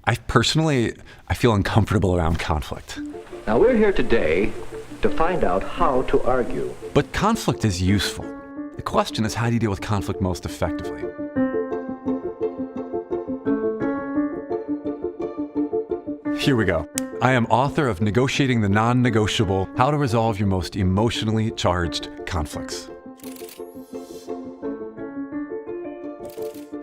I feel uncomfortable around conflict. Now we're here today to find out how to argue. But conflict is useful. The question is, how do you deal with conflict most effectively? Here we go. I am author of Negotiating the Non-Negotiable: How to Resolve Your Most Emotionally Charged Conflicts.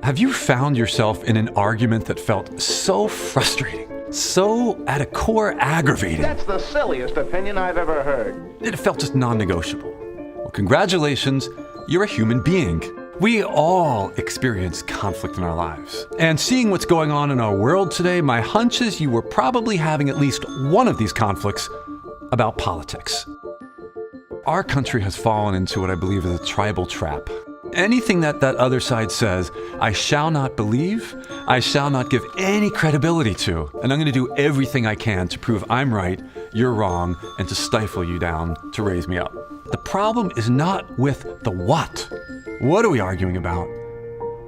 Have you found yourself in an argument that felt so frustrating, so at a core aggravating? That's the silliest opinion I've ever heard. It felt just non-negotiable. Well, congratulations, you're a human being. We all experience conflict in our lives. And seeing what's going on in our world today, my hunch is you were probably having at least one of these conflicts about politics. Our country has fallen into what I believe is a tribal trap. Anything that other side says, I shall not believe, I shall not give any credibility to, and I'm going to do everything I can to prove I'm right, you're wrong, and to stifle you down, to raise me up. The problem is not with the what. What are we arguing about?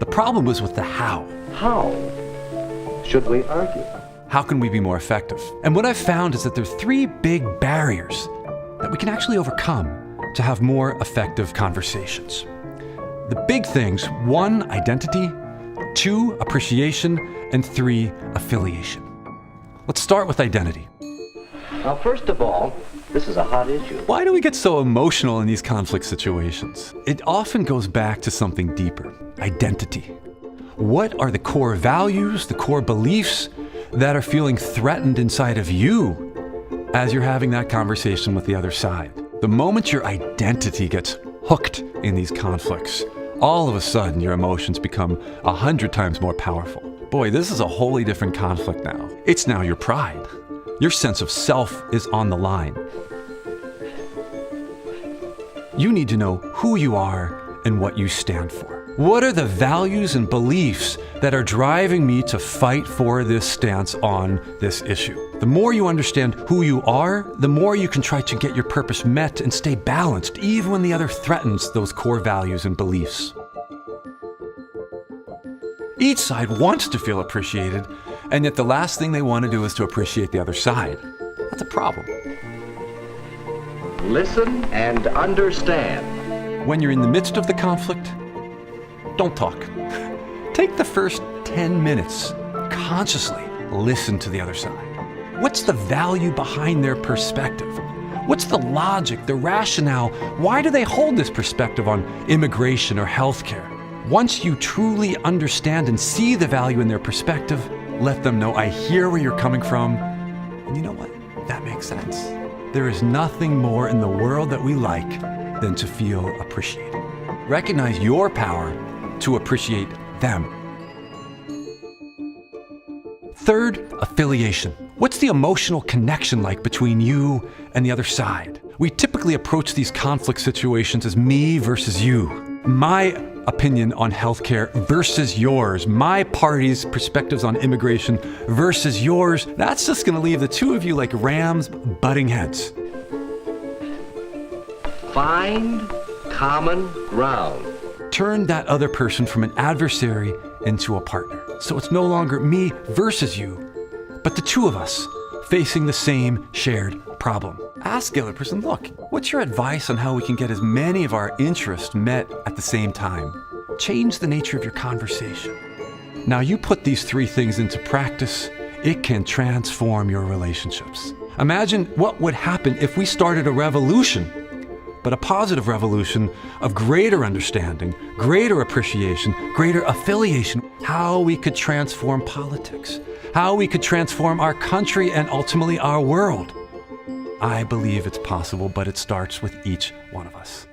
The problem was with the how. How should we argue? How can we be more effective? And what I've found is that there are three big barriers that we can actually overcome to have more effective conversations. The big things: 1, identity; 2, appreciation; and 3, affiliation. Let's start with identity. Now, first of all, this is a hot issue. Why do we get so emotional in these conflict situations? It often goes back to something deeper: identity. What are the core values, the core beliefs that are feeling threatened inside of you as you're having that conversation with the other side? The moment your identity gets hooked in these conflicts, all of a sudden your emotions become 100 times more powerful. Boy, this is a wholly different conflict now. It's now your pride. Your sense of self is on the line. You need to know who you are and what you stand for. What are the values and beliefs that are driving me to fight for this stance on this issue? The more you understand who you are, the more you can try to get your purpose met and stay balanced, even when the other threatens those core values and beliefs. Each side wants to feel appreciated, and yet the last thing they want to do is to appreciate the other side. That's a problem. Listen and understand. When you're in the midst of the conflict, don't talk. Take the first 10 minutes. Consciously listen to the other side. What's the value behind their perspective? What's the logic, the rationale? Why do they hold this perspective on immigration or healthcare? Once you truly understand and see the value in their perspective, let them know, I hear where you're coming from. And you know what? That makes sense. There is nothing more in the world that we like than to feel appreciated. Recognize your power to appreciate them. Third, affiliation. What's the emotional connection like between you and the other side? We typically approach these conflict situations as me versus you. My opinion on healthcare versus yours. My party's perspectives on immigration versus yours. That's just going to leave the two of you like rams butting heads. Find common ground. Turn that other person from an adversary into a partner. So it's no longer me versus you, but the two of us facing the same shared problem. Ask the other person, look, what's your advice on how we can get as many of our interests met at the same time? Change the nature of your conversation. Now you put these 3 things into practice, it can transform your relationships. Imagine what would happen if we started a revolution, but a positive revolution of greater understanding, greater appreciation, greater affiliation. How we could transform politics, how we could transform our country and ultimately our world. I believe it's possible, but it starts with each one of us.